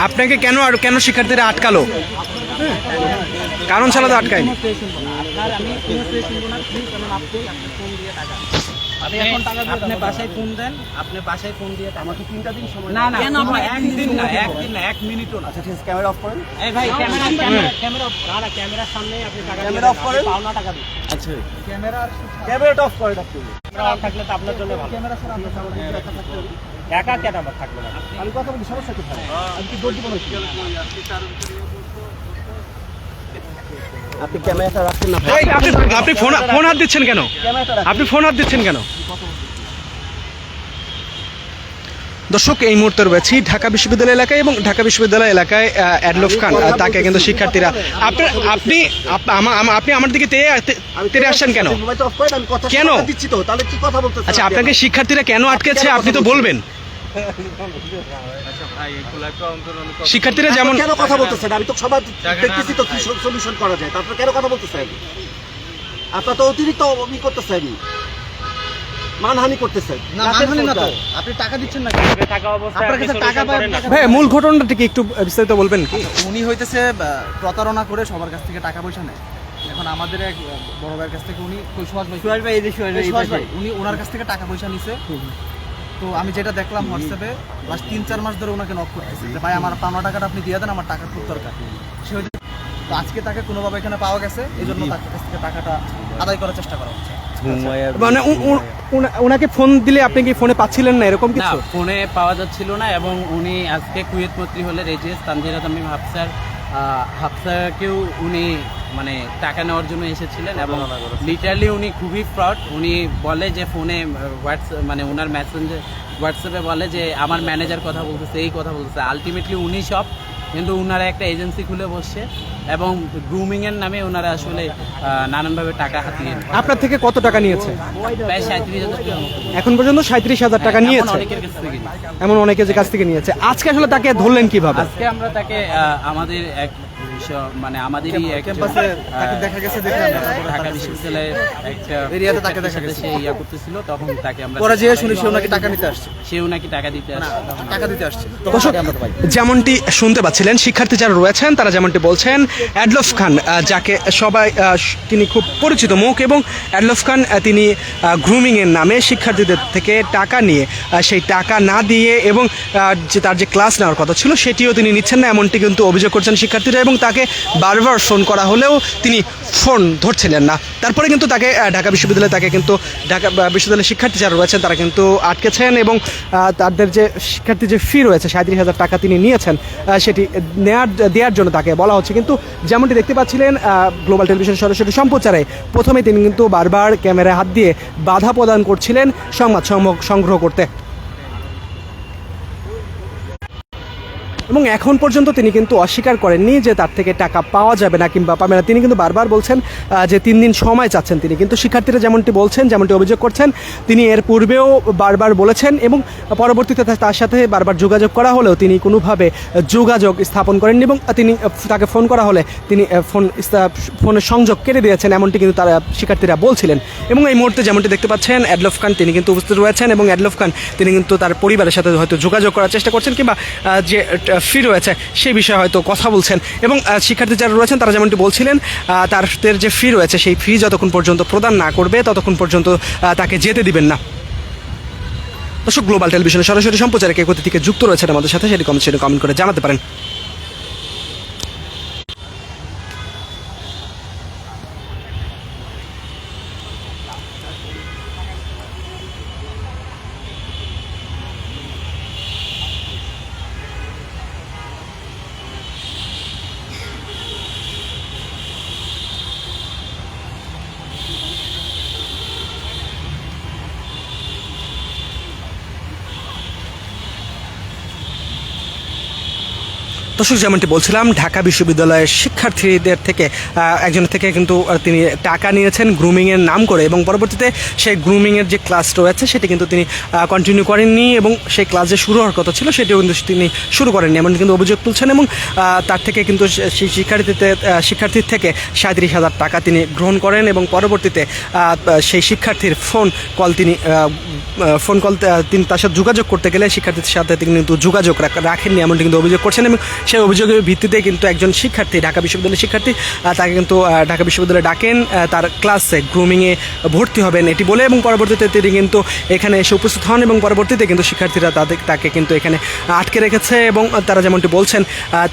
আপনাকে কেন শিক্ষার্থীরা আটকালো? কারণ ছাড়া তো আটকায়নি। আপনি বাসায় ফোন দেন, আপনি বাসায় ফোন দিয়ে আমাকে 3টা দিন সময়। না না, একদিন না, 1 মিনিটও না। আচ্ছা ঠিক আছে, ক্যামেরা অফ করেন। এই ভাই ক্যামেরা অফ। না ক্যামেরার সামনেই আপনি টাকা ক্যামেরা অফ করেন, পাওনা টাকা দিন। আচ্ছা ক্যামেরাটা অফ করেন আপনি। ক্যামেরা অফ থাকলে তো আপনার জন্য ভালো। ক্যামেরা ছাড়া আমরা সামনে একা থাকতে পারি। একা কেন আবার থাকবে না? আমি কথা বলি, সমস্যা কি ভাই? আমি কি দৌড় দিব নাকি? আপনি ক্যামেরাটা রাখছেন না ভাই? আপনি ফোন হাত দিচ্ছেন কেন? আপনি ফোন হাত দিচ্ছেন কেন? দর্শক, এই মুহূর্তে রয়েছি ঢাকা বিশ্ববিদ্যালয় এলাকায় এবং ঢাকা বিশ্ববিদ্যালয় এলাকায় অ্যাডলফ খান, তাকে কিন্তু শিক্ষার্থীরা আপনি আমার দিকে তেড়ে আসছেন কেন? কেন? আচ্ছা, আপনাকে শিক্ষার্থীরা কেন আটকেছে আপনি তো বলবেন। শিক্ষার্থীরা যেমন কেন কথা বলতেছেন? আমি তো সবার দেখতেছি তো কি সলিউশন করা যায়, তারপর কেন কথা বলতেছেন? আপনার তো অতিরিক্ত করতেছেন, মানহানি করতেছেন। না, মানহানি না তো, আপনি টাকা দিচ্ছেন না। টাকা অবস্থায় আপনার কাছে টাকা পাবেন। ভাই, মূল ঘটনাটা কি একটু বিস্তারিত বলবেন কি? উনি হইতেছে প্রতারণা করে সবার কাছ থেকে টাকা পয়সা নেয়। এখন আমাদের এক বড় ভাইয়ের কাছ থেকে উনি সুহাস ভাই উনি ওনার কাছ থেকে টাকা পয়সা নিছে। তো আমি যেটা দেখলাম হোয়াটসঅ্যাপে লাস্ট 3-4 মাস ধরে ওনাকে নক করতেছে যে ভাই আমার পাওনা টাকাটা আপনি দিয়ে দেন, আমার টাকা খুব দরকার। তো আজকে তাকে কোনোভাবে এখানে পাওয়া গেছে, এই জন্য তার কাছ থেকে টাকাটা আদায় করার চেষ্টা করা হচ্ছে। মানে ওনাকে ফোন দিলে আপনি কি ফোনে পাচ্ছিলেন না এরকম কিছু? না, ফোনে পাওয়া যাচ্ছিল না। এবং উনি আজকে কুয়েত মন্ত্রী হলে রেজিয়াস তানজিরা তামিম হাফসাকেও উনি মানে টাকা নেওয়ার জন্য এসেছিলেন এবং লিটারালি উনি খুবই ফ্রড। উনি বলে যে ফোনে মানে ওনার হোয়াটসঅ্যাপে বলে যে আমার ম্যানেজার কথা বলতেছে, এই কথা বলতেছে। আলটিমেটলি উনি সব, কিন্তু ওনারা একটা এজেন্সি খুলে বসছে এবং গ্রুমিং এর নামে ওনারা আসলে নানানভাবে টাকা হাতিয়ে। আপনার থেকে কত টাকা নিয়েছে? প্রায় 37,000 টাকা। এখন পর্যন্ত 37,000 টাকা নিয়েছে। অনেকের কাছ থেকে এমন অনেকের কাছ থেকে নিয়েছে। আজকে আসলে তাকে ধরলেন কিভাবে? আজকে আমরা তাকে আমাদের এক মানে আমাদেরই ক্যাম্পাসে তাকে দেখা গেছে, ঢাকা বিশ্ববিদ্যালয়ের একটা এরিয়াতে তাকে দেখা গেছে, সে ইয়া করতেছিল। তখন তাকে আমরা পরে যে শুনি সে ওনাকে টাকা নিতে আসছে, সেও নাকি টাকা দিতে আসছে। দর্শক, যেমনটি শুনতে পাচ্ছিলেন, শিক্ষার্থী যারা রয়েছেন তারা যেমনটি বলছেন, অ্যাডলফ খান যাকে সবাই তিনি খুব পরিচিত মুখ, এবং অ্যাডলফ খান তিনি গ্রুমিংয়ের নামে শিক্ষার্থীদের থেকে টাকা নিয়ে সেই টাকা না দিয়ে এবং যে তার যে ক্লাস নেওয়ার কথা ছিল সেটিও তিনি নিচ্ছেন না, এমনটি কিন্তু অভিযোগ করছেন শিক্ষার্থীরা। এবং তাকে বারবার ফোন করা হলেও তিনি ফোন ধরছিলেন না। তারপরে কিন্তু তাকে ঢাকা বিশ্ববিদ্যালয়ে ঢাকা বিশ্ববিদ্যালয়ের শিক্ষার্থী যারা রয়েছেন তারা কিন্তু আটকেছেন এবং তাদের যে শিক্ষার্থী যে ফি রয়েছে 37,000 টাকা তিনি নিয়েছেন সেটি দেওয়ার জন্য তাকে বলা হচ্ছে। কিন্তু যেমনটি দেখতে পাচ্ছিলেন গ্লোবাল টেলিভিশন সরাসরি সম্প্রচারে প্রথমে তিনি কিন্তু বারবার ক্যামেরায় হাত দিয়ে বাধা প্রদান করছিলেন সংবাদ সংগ্রহ করতে, এবং এখন পর্যন্ত তিনি কিন্তু অস্বীকার করেননি যে তার থেকে টাকা পাওয়া যাবে না কিংবা পাবে না। তিনি কিন্তু বারবার বলছেন যে 3 দিন সময় চাচ্ছেন তিনি। কিন্তু শিক্ষার্থীরা যেমনটি বলছেন, যেমনটি অভিযোগ করছেন, তিনি এর পূর্বেও বারবার বলেছেন এবং পরবর্তীতে তার সাথে বারবার যোগাযোগ করা হলেও তিনি কোনোভাবে যোগাযোগ স্থাপন করেননি এবং তাকে ফোন করা হলে তিনি ফোনের সংযোগ কেটে দিয়েছেন, এমনটি কিন্তু তারা শিক্ষার্থীরা বলছিলেন। এবং এই মুহূর্তে যেমনটি দেখতে পাচ্ছেন অ্যাডলফ খান তিনি কিন্তু উপস্থিত রয়েছেন এবং অ্যাডলফ খান তিনি কিন্তু তার পরিবারের সাথে হয়তো যোগাযোগ করার চেষ্টা করছেন কিংবা যে ফি রয়েছে সেই বিষয়ে হয়তো কথা বলছেন। এবং শিক্ষার্থী যারা রয়েছেন তারা যেমনটি বলছিলেন তাদের যে ফি রয়েছে সেই ফি যতক্ষণ পর্যন্ত প্রদান না করবে ততক্ষণ পর্যন্ত তাকে যেতে দিবেন না। দর্শক, গ্লোবাল টেলিভিশনের সরাসরি সম্প্রচারে কে কোথা থেকে যুক্ত রয়েছেন আমাদের সাথে সেটি কমেন্ট করে জানাতে পারেন। দর্শক, যেমনটি বলছিলাম, ঢাকা বিশ্ববিদ্যালয়ের শিক্ষার্থীদের থেকে একজনের থেকে কিন্তু তিনি টাকা নিয়েছেন গ্রুমিংয়ের নাম করে, এবং পরবর্তীতে সেই গ্রুমিংয়ের যে ক্লাস রয়েছে সেটি কিন্তু তিনি কন্টিনিউ করেননি, এবং সেই ক্লাস যে শুরু হওয়ার কথা ছিল সেটিও কিন্তু তিনি শুরু করেননি, এমন কিন্তু অভিযোগ তুলছেন। এবং তার থেকে কিন্তু সেই শিক্ষার্থীর থেকে 37,000 টাকা তিনি গ্রহণ করেন, এবং পরবর্তীতে সেই শিক্ষার্থীর ফোন কল তিনি তার সাথে যোগাযোগ করতে গেলে শিক্ষার্থীর সাথে তিনি কিন্তু যোগাযোগ রাখেননি, এমনটি কিন্তু অভিযোগ করছেন। এবং সেই অভিযোগের ভিত্তিতে কিন্তু একজন শিক্ষার্থী, ঢাকা বিশ্ববিদ্যালয়ের শিক্ষার্থী, তাকে কিন্তু ঢাকা বিশ্ববিদ্যালয়ে ডাকেন তার ক্লাসে গ্রুমিংয়ে ভর্তি হবেন এটি বলে, এবং পরবর্তীতে তিনি কিন্তু এখানে এসে উপস্থিত হন, এবং পরবর্তীতে কিন্তু শিক্ষার্থীরা তাকে কিন্তু এখানে আটকে রেখেছে, এবং তারা যেমনটি বলছেন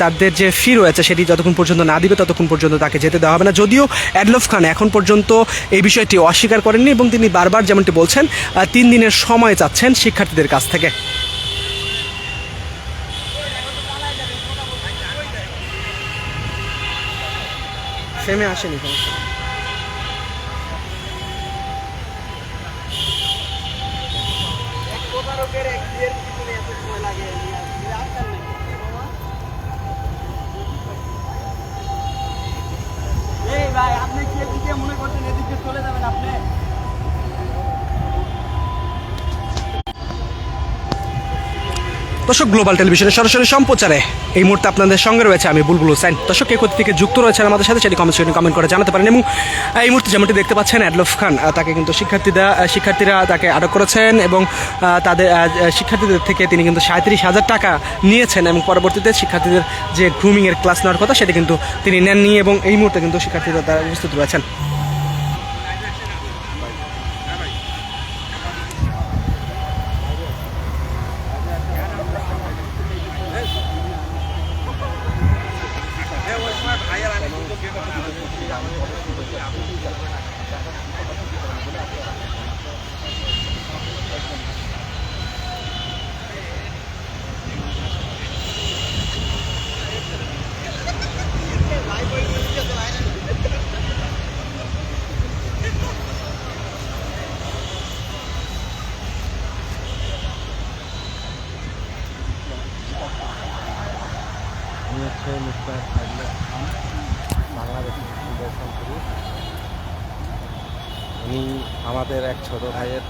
তাদের যে ফি রয়েছে সেটি যতক্ষণ পর্যন্ত না দিবে ততক্ষণ পর্যন্ত তাকে যেতে দেওয়া হবে না। যদিও অ্যাডলফ খান এখন পর্যন্ত এই বিষয়টি অস্বীকার করেননি, এবং তিনি বারবার যেমনটি বলছেন 3 দিনের সময় চাচ্ছেন শিক্ষার্থীদের কাছ থেকে। ফেমে আসেনি ভাই, আপনি কি এদিকে মনে করছেন এদিকে চলে যাবেন আপনি? দর্শক, গ্লোবাল টেলিভিশনের সরাসরি সম্প্রচারে এই মুহূর্তে আপনাদের সঙ্গে রয়েছে আমি বুলবুল হোসেন। দর্শক, কে কোথা থেকে যুক্ত রয়েছেন আমাদের সাথে সেটি কমেন্ট করে জানাতে পারেন। এবং এই মুহূর্তে যেমনটি দেখতে পাচ্ছেন, অ্যাডলফ খান তাকে কিন্তু শিক্ষার্থীরা তাকে আটক করেছেন, এবং তাদের শিক্ষার্থীদের থেকে তিনি কিন্তু 37,000 টাকা নিয়েছেন, এবং পরবর্তীতে শিক্ষার্থীদের যে গ্রুমিংয়ের ক্লাস নেওয়ার কথা সেটি কিন্তু তিনি নেননি, এবং এই মুহূর্তে কিন্তু শিক্ষার্থীরা তারা উপস্থিত রয়েছেন। উনি আমাদের এক ছোট ভাইয়ের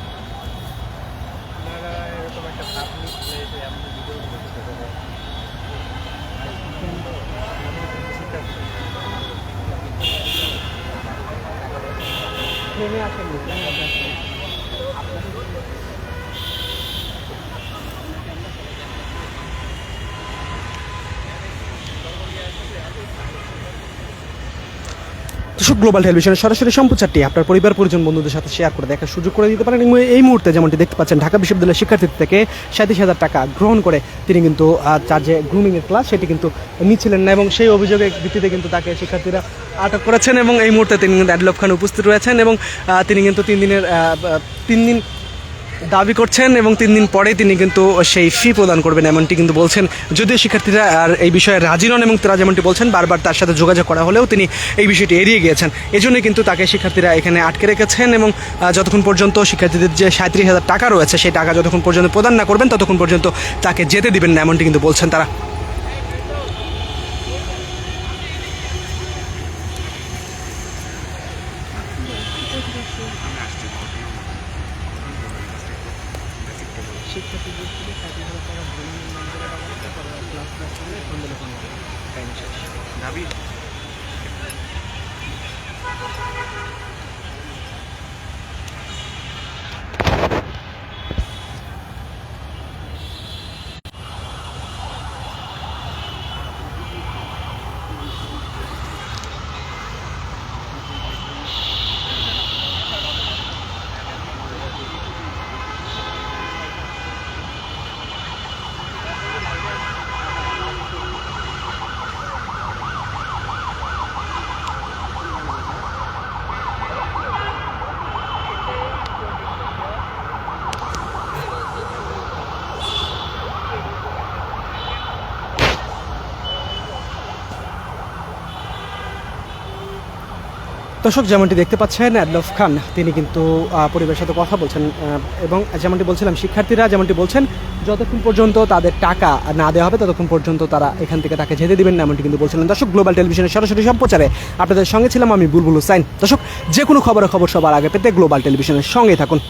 দর্শক, গ্লোবাল টেলিভিশনের সরাসরি সম্প্রচারটি আপনার পরিবার পরিজন বন্ধুদের সাথে শেয়ার করে দেখার সুযোগ করে দিতে পারেন। এবং এই মুহূর্তে যেমনটি দেখতে পাচ্ছেন, ঢাকা বিশ্ববিদ্যালয়ের শিক্ষার্থীদের থেকে 37,000 টাকা গ্রহণ করে তিনি কিন্তু তার যে গ্রুমিংয়ের ক্লাস সেটি কিন্তু নিচ্ছিলেন না, এবং সেই অভিযোগের ভিত্তিতে কিন্তু তাকে শিক্ষার্থীরা আটক করেছেন। এবং এই মুহূর্তে তিনি কিন্তু অ্যাডলফ খান উপস্থিত রয়েছেন, এবং তিনি কিন্তু 3 দিন দাবি করছেন, এবং 3 দিন পরেই তিনি কিন্তু সেই ফি প্রদান করবেন এমনটি কিন্তু বলছেন। যদিও শিক্ষার্থীরা আর এই বিষয়ে রাজি নন, এবং তারা যেমনটি বলছেন বারবার তার সাথে যোগাযোগ করা হলেও তিনি এই বিষয়টি এড়িয়ে গিয়েছেন। এজন্যই কিন্তু তাকে শিক্ষার্থীরা এখানে আটকে রেখেছেন, এবং যতক্ষণ পর্যন্ত শিক্ষার্থীদের যে 37,000 টাকা রয়েছে সেই টাকা যতক্ষণ পর্যন্ত প্রদান না করবেন ততক্ষণ পর্যন্ত তাকে যেতে দিবেন না এমনটি কিন্তু বলছেন তারা। দর্শক যেমনটি দেখতে পাচ্ছেন আদলফ খান তিনি কিন্তু পরিবারের সাথে কথা বলছেন এবং যেমনটি বলছিলাম শিক্ষার্থীরা যেমনটি বলছেন যতক্ষণ পর্যন্ত তাদের টাকা না দেওয়া হবে ততক্ষণ পর্যন্ত তারা এখান থেকে তাকে যেতে দিবেন না এমনটি কিন্তু বলছিলেন। দর্শক গ্লোবাল টেলিভিশনের সরাসরি সম্প্রচারে আপনাদের সঙ্গে ছিলাম আমি বুলবুল হুসাইন। দর্শক যে কোনো খবর সবার আগে পেতে গ্লোবাল টেলিভিশনের সঙ্গে থাকুন।